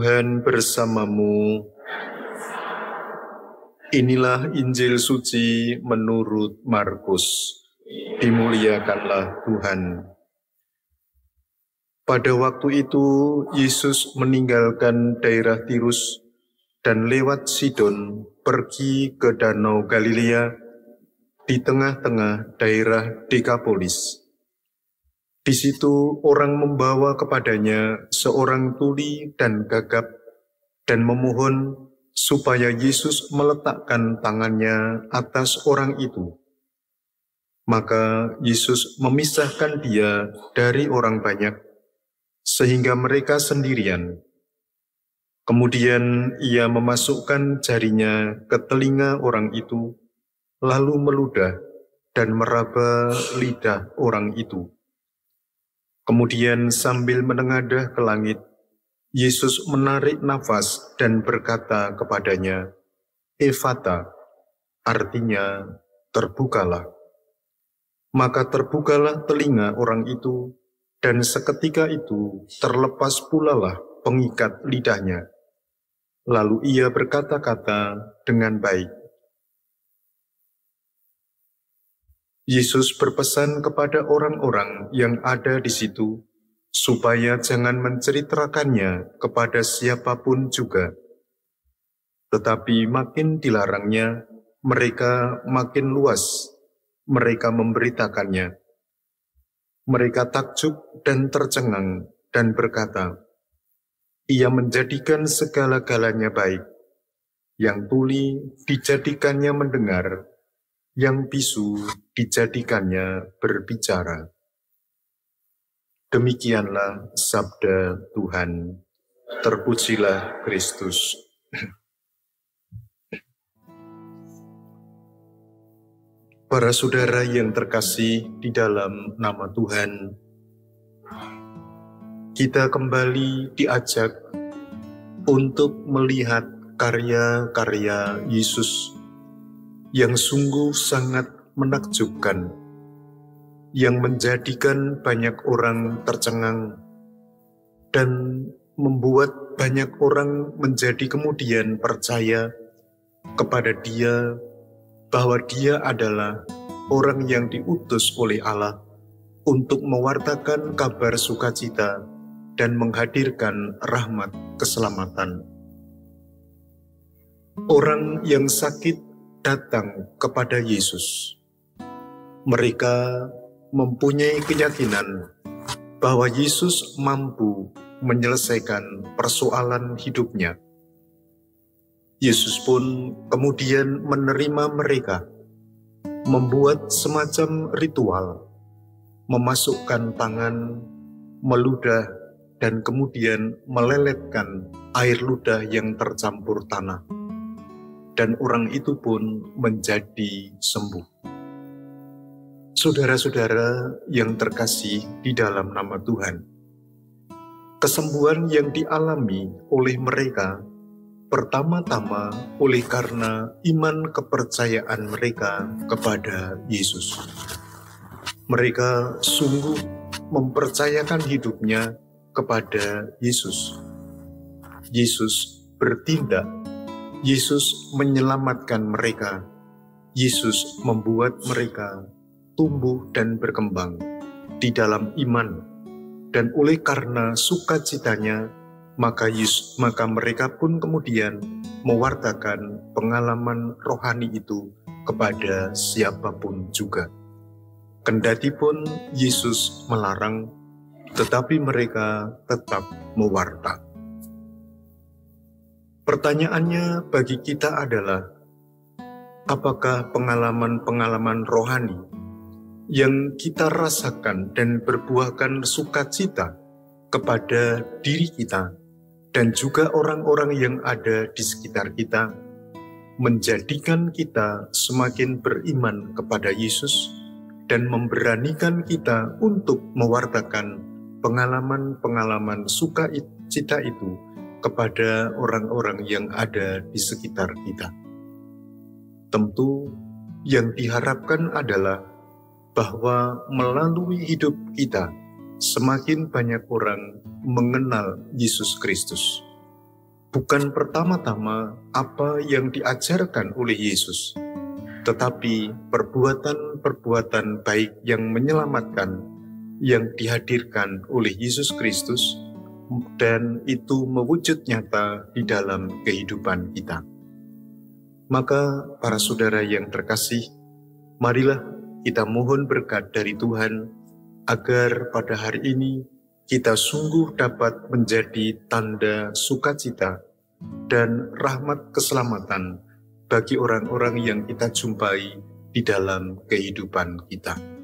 Tuhan bersamamu. Inilah Injil suci menurut Markus. Dimuliakanlah Tuhan. Pada waktu itu, Yesus meninggalkan daerah Tirus dan lewat Sidon pergi ke Danau Galilea di tengah-tengah daerah Dekapolis. Di situ orang membawa kepadanya seorang tuli dan gagap dan memohon supaya Yesus meletakkan tangannya atas orang itu. Maka Yesus memisahkan dia dari orang banyak, sehingga mereka sendirian. Kemudian ia memasukkan jarinya ke telinga orang itu, lalu meludah dan meraba lidah orang itu. Kemudian sambil menengadah ke langit, Yesus menarik nafas dan berkata kepadanya, "Efata," artinya terbukalah. Maka terbukalah telinga orang itu, dan seketika itu terlepas pula lah pengikat lidahnya. Lalu ia berkata-kata dengan baik. Yesus berpesan kepada orang-orang yang ada di situ, supaya jangan menceritakannya kepada siapapun juga. Tetapi makin dilarangnya, mereka makin luas, mereka memberitakannya. Mereka takjub dan tercengang dan berkata, "Ia menjadikan segala-galanya baik. Yang tuli dijadikannya mendengar, yang bisu dijadikannya berbicara." Demikianlah sabda Tuhan. Terpujilah Kristus. Para saudara yang terkasih di dalam nama Tuhan, kita kembali diajak untuk melihat karya-karya Yesus yang sungguh sangat menakjubkan, yang menjadikan banyak orang tercengang dan membuat banyak orang menjadi kemudian percaya kepada Dia, bahwa Dia adalah orang yang diutus oleh Allah untuk mewartakan kabar sukacita dan menghadirkan rahmat keselamatan. Orang yang sakit datang kepada Yesus. Mereka mempunyai keyakinan bahwa Yesus mampu menyelesaikan persoalan hidupnya. Yesus pun kemudian menerima mereka, membuat semacam ritual, memasukkan tangan, meludah, dan kemudian meleletkan air ludah yang tercampur tanah. Dan orang itu pun menjadi sembuh. Saudara-saudara yang terkasih di dalam nama Tuhan, kesembuhan yang dialami oleh mereka pertama-tama oleh karena iman kepercayaan mereka kepada Yesus. Mereka sungguh mempercayakan hidupnya kepada Yesus. Yesus bertindak. Yesus menyelamatkan mereka. Yesus membuat mereka tumbuh dan berkembang di dalam iman. Dan oleh karena sukacitanya, maka mereka pun kemudian mewartakan pengalaman rohani itu kepada siapapun juga. Kendatipun Yesus melarang, tetapi mereka tetap mewarta. Pertanyaannya bagi kita adalah, apakah pengalaman-pengalaman rohani yang kita rasakan dan berbuahkan sukacita kepada diri kita dan juga orang-orang yang ada di sekitar kita, menjadikan kita semakin beriman kepada Yesus dan memberanikan kita untuk mewartakan pengalaman-pengalaman sukacita itu kepada orang-orang yang ada di sekitar kita. Tentu yang diharapkan adalah bahwa melalui hidup kita semakin banyak orang mengenal Yesus Kristus. bukan pertama-tama apa yang diajarkan oleh Yesus, tetapi perbuatan-perbuatan baik yang menyelamatkan yang dihadirkan oleh Yesus Kristus, dan itu mewujud nyata di dalam kehidupan kita. Maka para saudara yang terkasih, marilah kita mohon berkat dari Tuhan agar pada hari ini kita sungguh dapat menjadi tanda sukacita dan rahmat keselamatan bagi orang-orang yang kita jumpai di dalam kehidupan kita.